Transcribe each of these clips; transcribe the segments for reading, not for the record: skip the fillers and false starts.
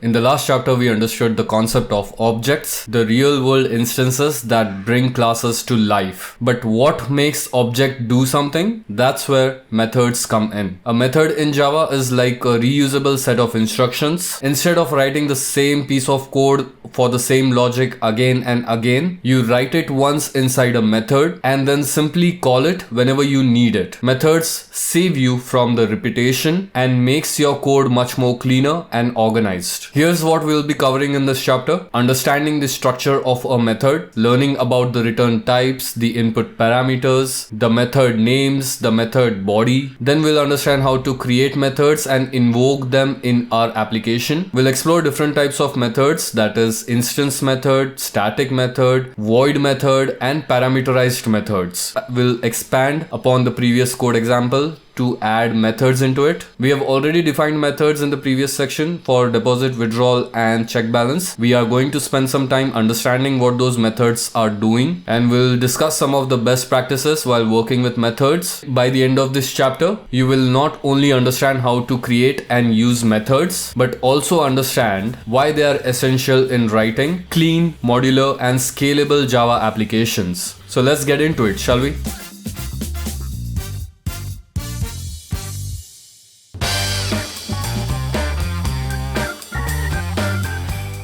In the last chapter, we understood the concept of objects, the real-world instances that bring classes to life. But what makes object do something? That's where methods come in. A method in Java is like a reusable set of instructions. Instead of writing the same piece of code for the same logic again and again, you write it once inside a method and then simply call it whenever you need it. Methods save you from the repetition and makes your code much more cleaner and organized. Here's what we'll be covering in this chapter: understanding the structure of a method, learning about the return types, the input parameters, the method names, the method body. Then we'll understand how to create methods and invoke them in our application. We'll explore different types of methods, that is instance method, static method, void method, and parameterized methods. We'll expand upon the previous code example to add methods into it. We have already defined methods in the previous section for deposit, withdrawal, and check balance. We are going to spend some time understanding what those methods are doing, and we'll discuss some of the best practices while working with methods. By the end of this chapter, you will not only understand how to create and use methods, but also understand why they are essential in writing clean, modular, and scalable Java applications. So let's get into it, shall we?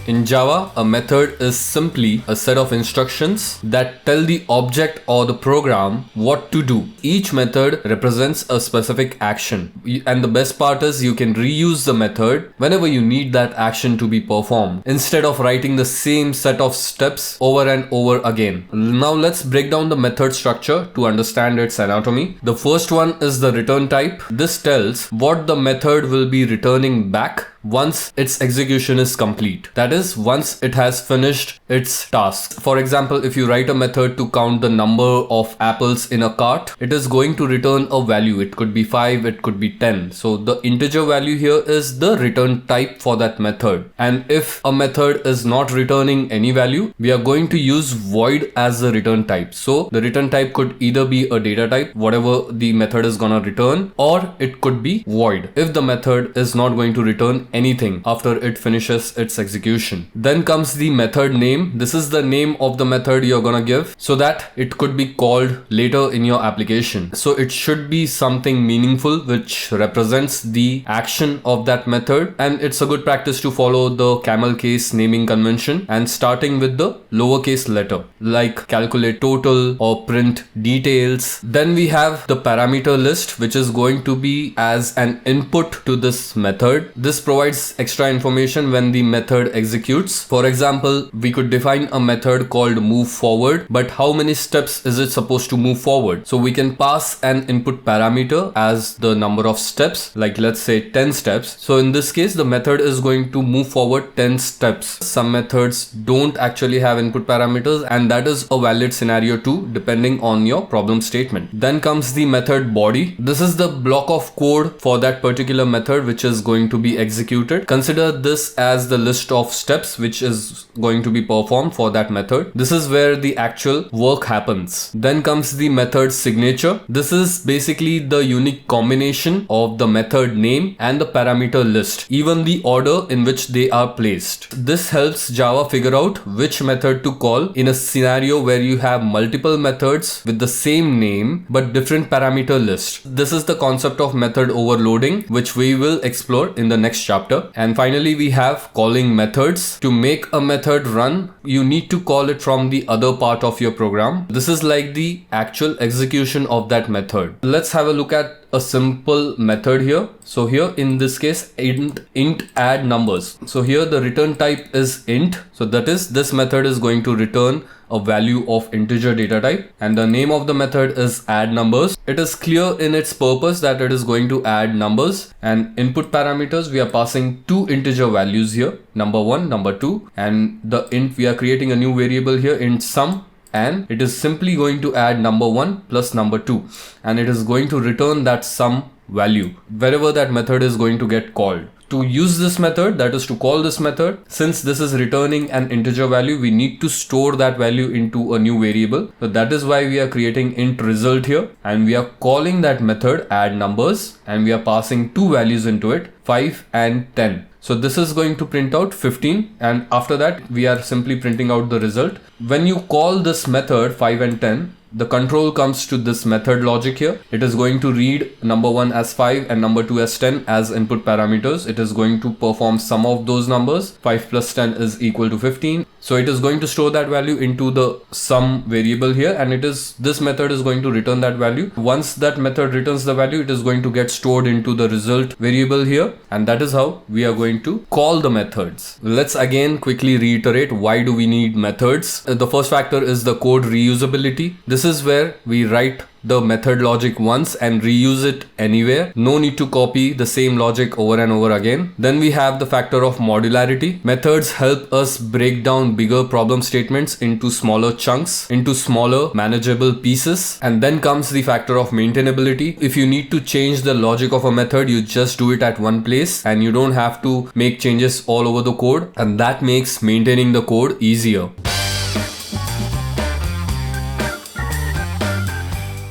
In Java, a method is simply a set of instructions that tell the object or the program what to do. Each method represents a specific action. And the best part is you can reuse the method whenever you need that action to be performed, instead of writing the same set of steps over and over again. Now let's break down the method structure to understand its anatomy. The first one is the return type. This tells what the method will be returning back once its execution is complete. That is, once it has finished its task. For example, if you write a method to count the number of apples in a cart, it is going to return a value. It could be 5, it could be 10. So the integer value here is the return type for that method. And if a method is not returning any value, we are going to use void as the return type. So the return type could either be a data type, whatever the method is gonna return, or it could be void if the method is not going to return anything after it finishes its execution. Then comes the method name. This is the name of the method you're gonna give so that it could be called later in your application. So it should be something meaningful which represents the action of that method, and it's a good practice to follow the camel case naming convention and starting with the lowercase letter, like calculate total or print details. Then we have the parameter list, which is going to be as an input to this method. This provides extra information when the method executes. For example, we could define a method called move forward, but how many steps is it supposed to move forward? So we can pass an input parameter as the number of steps, like let's say 10 steps. So in this case, the method is going to move forward 10 steps. Some methods don't actually have input parameters, and that is a valid scenario too, depending on your problem statement. Then comes the method body. This is the block of code for that particular method which is going to be executed. Consider this as the list of steps which is going to be performed for that method. This is where the actual work happens. Then comes the method signature. This is basically the unique combination of the method name and the parameter list, even the order in which they are placed. This helps Java figure out which method to call in a scenario where you have multiple methods with the same name but different parameter list. This is the concept of method overloading, which we will explore in the next chapter. And finally, we have calling methods. To make a method run, you need to call it from the other part of your program. This is like the actual execution of that method. Let's have a look at a simple method here. So here in this case, int add numbers. So here the return type is int. So that is, this method is going to return a value of integer data type, and the name of the method is add numbers. It is clear in its purpose that it is going to add numbers, and input parameters, we are passing two integer values here, number 1, number 2, and the int, we are creating a new variable here, int sum, and it is simply going to add number 1 plus number 2, and it is going to return that sum value wherever that method is going to get called. To use this method, that is to call this method, since this is returning an integer value, we need to store that value into a new variable. So that is why we are creating int result here, and we are calling that method add numbers, and we are passing two values into it, 5 and 10. So this is going to print out 15, and after that we are simply printing out the result. When you call this method 5 and 10, the control comes to this method logic here. It is going to read number 1 as 5 and number 2 as 10 as input parameters. It is going to perform sum of those numbers. 5 plus 10 is equal to 15. So it is going to store that value into the sum variable here, and this method is going to return that value. Once that method returns the value, it is going to get stored into the result variable here, and that is how we are going to call the methods. Let's again quickly reiterate why do we need methods. The first factor is the code reusability. This is where we write the method logic once and reuse it anywhere. No need to copy the same logic over and over again. Then we have the factor of modularity. Methods help us break down bigger problem statements into smaller chunks, into smaller manageable pieces. And then comes the factor of maintainability. If you need to change the logic of a method, you just do it at one place and you don't have to make changes all over the code, and that makes maintaining the code easier.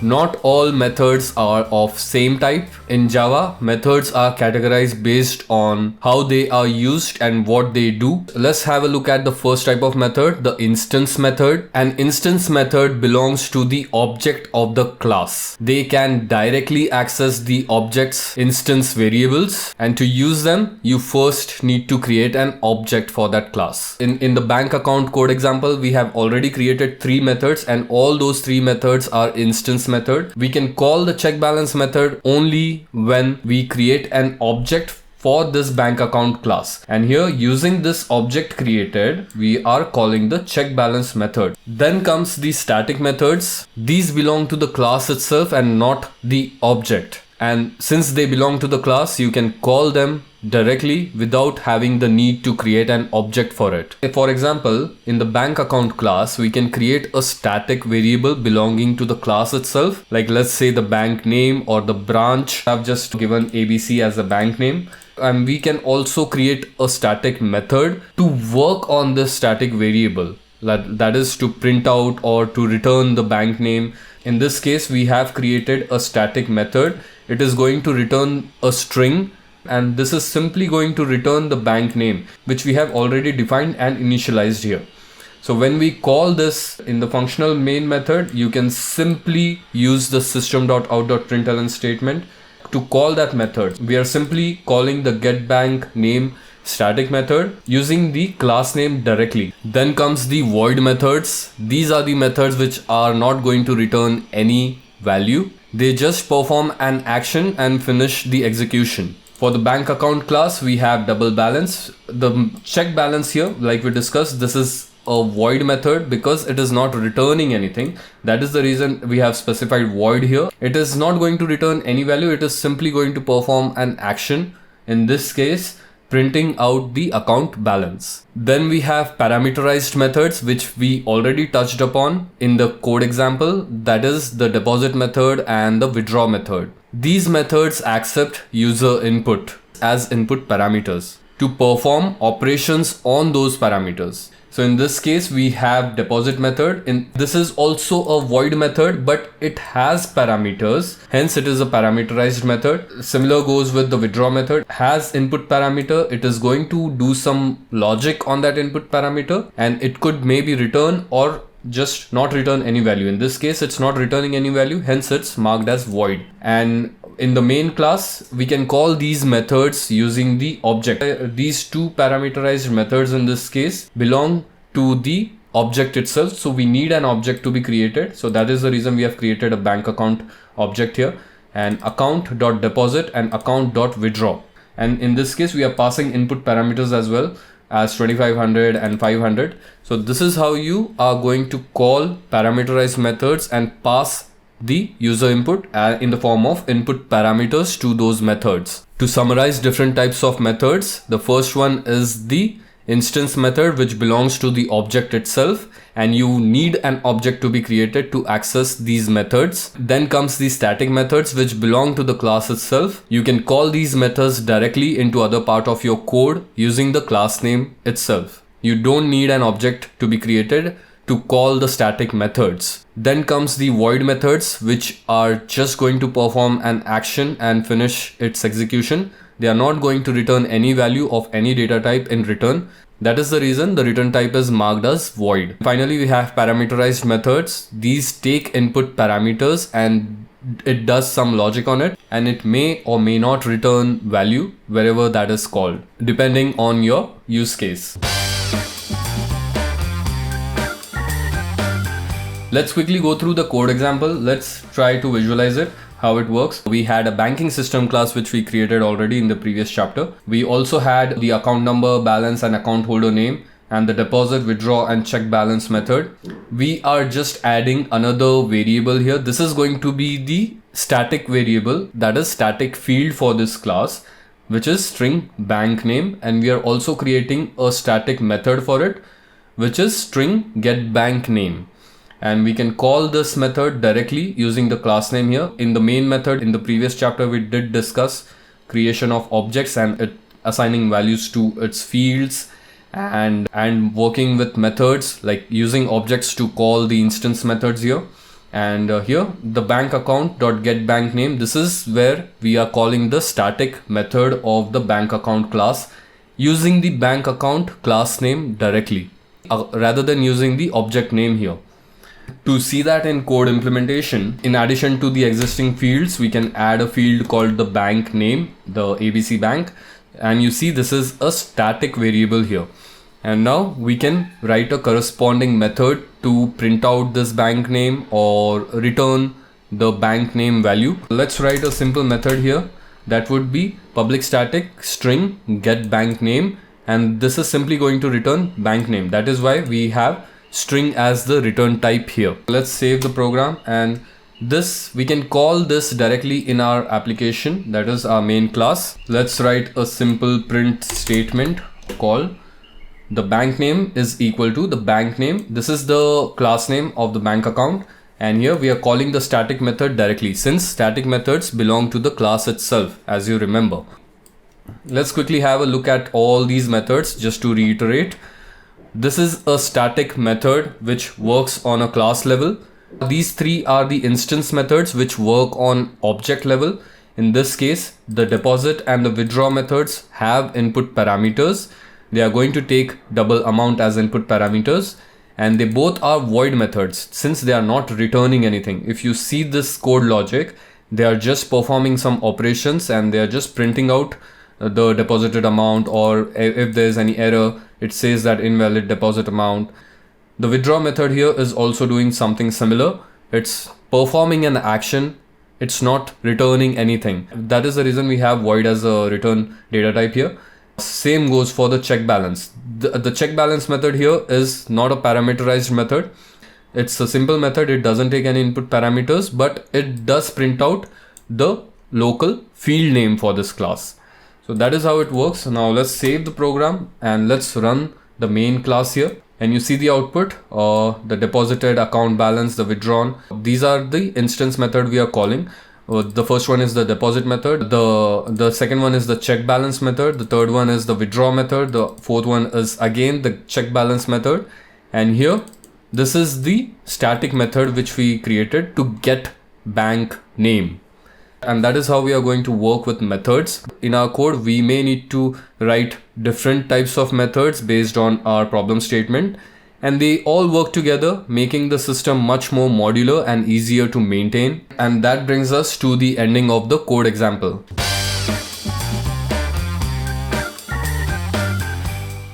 Not all methods are of same type. In Java, methods are categorized based on how they are used and what they do. Let's have a look at the first type of method, the instance method. An instance method belongs to the object of the class. They can directly access the object's instance variables, and to use them, you first need to create an object for that class. In the bank account code example, we have already created 3 methods, and all those 3 methods are instance method. We can call the check balance method only when we create an object for this bank account class, and here using this object created, we are calling the check balance method. Then comes the static methods. These belong to the class itself and not the object, and since they belong to the class, you can call them directly without having the need to create an object for it. For example, in the bank account class, we can create a static variable belonging to the class itself. Like let's say the bank name or the branch. I've just given ABC as the bank name. And we can also create a static method to work on this static variable. That is to print out or to return the bank name. In this case, we have created a static method. It is going to return a string, and this is simply going to return the bank name, which we have already defined and initialized here. So when we call this in the functional main method, you can simply use the system.out.println statement to call that method. We are simply calling the getBankName static method using the class name directly. Then comes the void methods. These are the methods which are not going to return any value. They just perform an action and finish the execution. For the bank account class, we have double balance. The check balance here, like we discussed, this is a void method because it is not returning anything. That is the reason we have specified void here. It is not going to return any value. It is simply going to perform an action. In this case, printing out the account balance. Then we have parameterized methods, which we already touched upon in the code example. That is the deposit method and the withdraw method. These methods accept user input as input parameters to perform operations on those parameters. So in this case, we have deposit method. This is also a void method, but it has parameters. Hence, it is a parameterized method. Similar goes with the withdraw method. Has input parameter. It is going to do some logic on that input parameter, and it could maybe return or just not return any value. In this case, it's not returning any value. Hence, it's marked as void. And in the main class, we can call these methods using the object. These 2 parameterized methods in this case belong to the object itself. So we need an object to be created. So that is the reason we have created a bank account object here, and account.deposit and account.withdraw. And in this case, we are passing input parameters as well as 2500 and 500. So this is how you are going to call parameterized methods and pass the user input in the form of input parameters to those methods. To summarize different types of methods, the first one is the instance method, which belongs to the object itself, and you need an object to be created to access these methods. Then comes the static methods, which belong to the class itself. You can call these methods directly into other part of your code using the class name itself. You don't need an object to be created to call the static methods. Then comes the void methods, which are just going to perform an action and finish its execution. They are not going to return any value of any data type in return. That is the reason the return type is marked as void. Finally, we have parameterized methods. These take input parameters and it does some logic on it, and it may or may not return value wherever that is called, depending on your use case. Let's quickly go through the code example. Let's try to visualize it, how it works. We had a banking system class which we created already in the previous chapter. We also had the account number, balance and account holder name, and the deposit, withdraw and check balance method. We are just adding another variable here. This is going to be the static variable, that is static field for this class, which is string bank name. And we are also creating a static method for it, which is string get bank name. And we can call this method directly using the class name here. In the main method in the previous chapter, we did discuss creation of objects and it assigning values to its fields, and working with methods like using objects to call the instance methods here. And here the bank account dot get bank name, this is where we are calling the static method of the bank account class using the bank account class name directly rather than using the object name here. To see that in code implementation, in addition to the existing fields, we can add a field called the bank name, the ABC Bank, and you see this is a static variable here. And now we can write a corresponding method to print out this bank name or return the bank name value. Let's write a simple method here that would be public static string get bank name, and this is simply going to return bank name. That is why we have string as the return type here. Let's save the program, and this we can call this directly in our application, that is our main class. Let's write a simple print statement called the bank name is equal to the bank name. This is the class name of the bank account, and here we are calling the static method directly, since static methods belong to the class itself, as you remember. Let's quickly have a look at all these methods just to reiterate. This is a static method which works on a class level. These three are the instance methods which work on object level. In this case, the deposit and the withdraw methods have input parameters. They are going to take double amount as input parameters, and they both are void methods since they are not returning anything. If you see this code logic, they are just performing some operations and they are just printing out the deposited amount, or if there is any error, it says that invalid deposit amount. The withdraw method here is also doing something similar. It's performing an action. It's not returning anything. That is the reason we have void as a return data type here. Same goes for the check balance. The check balance method here is not a parameterized method. It's a simple method. It doesn't take any input parameters, but it does print out the local field name for this class. So that is how it works. Now let's save the program and let's run the main class here. And you see the output, the deposited, account balance, the withdrawn. These are the instance method we are calling. The first one is the deposit method. The second one is the check balance method. The third one is the withdraw method. The fourth one is again the check balance method. And here, this is the static method which we created to get bank name. And that is how we are going to work with methods. In our code, we may need to write different types of methods based on our problem statement, and they all work together, making the system much more modular and easier to maintain. And that brings us to the ending of the code example.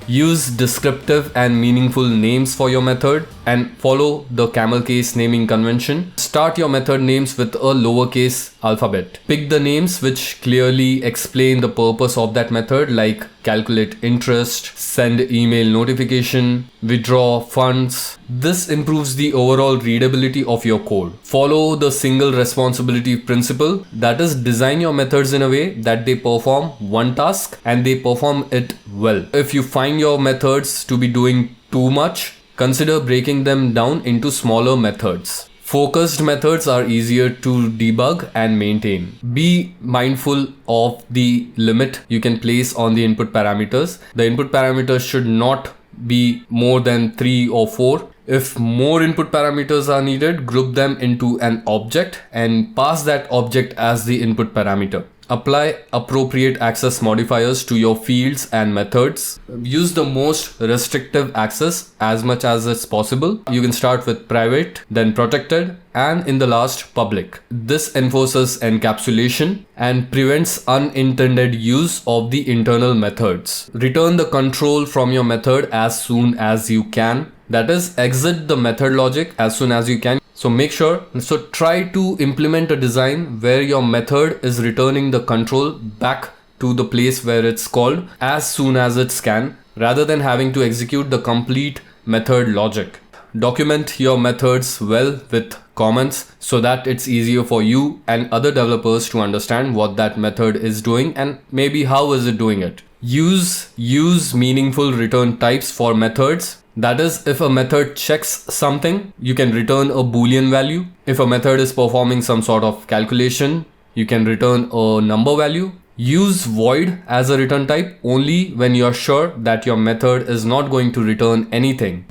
Use descriptive and meaningful names for your method and follow the camel case naming convention. Start your method names with a lowercase alphabet. Pick the names which clearly explain the purpose of that method, like calculate interest, send email notification, withdraw funds. This improves the overall readability of your code. Follow the single responsibility principle, that is, design your methods in a way that they perform one task and they perform it well. If you find your methods to be doing too much, consider breaking them down into smaller methods. Focused methods are easier to debug and maintain. Be mindful of the limit you can place on the input parameters. The input parameters should not be more than 3 or 4. If more input parameters are needed, group them into an object and pass that object as the input parameter. Apply appropriate access modifiers to your fields and methods. Use the most restrictive access as much as it's possible. You can start with private, then protected, and in the last, public. This enforces encapsulation and prevents unintended use of the internal methods. Return the control from your method as soon as you can. That is, exit the method logic as soon as you can. So try to implement a design where your method is returning the control back to the place where it's called as soon as it can, rather than having to execute the complete method logic. Document your methods well with comments so that it's easier for you and other developers to understand what that method is doing and maybe how is it doing it. Use meaningful return types for methods. That is, if a method checks something, you can return a Boolean value. If a method is performing some sort of calculation, you can return a number value. Use void as a return type only when you're sure that your method is not going to return anything.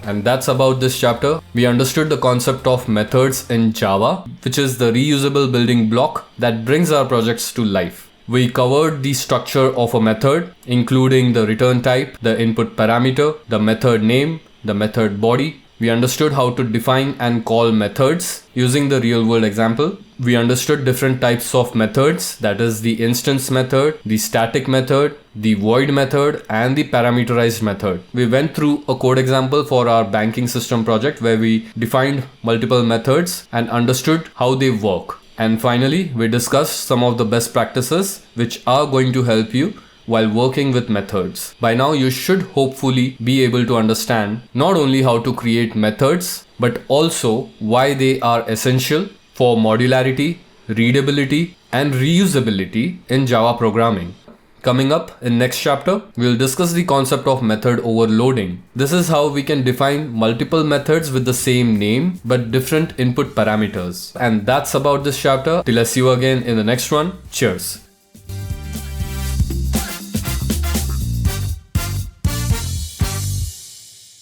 And that's about this chapter. We understood the concept of methods in Java, which is the reusable building block that brings our projects to life. We covered the structure of a method, including the return type, the input parameter, the method name, the method body. We understood how to define and call methods using the real world example. We understood different types of methods, that is the instance method, the static method, the void method, and the parameterized method. We went through a code example for our banking system project where we defined multiple methods and understood how they work. And finally, we discussed some of the best practices which are going to help you while working with methods. By now, you should hopefully be able to understand not only how to create methods, but also why they are essential for modularity, readability, and reusability in Java programming. Coming up in next chapter, we'll discuss the concept of method overloading. This is how we can define multiple methods with the same name but different input parameters. And that's about this chapter. Till I see you again in the next one. Cheers.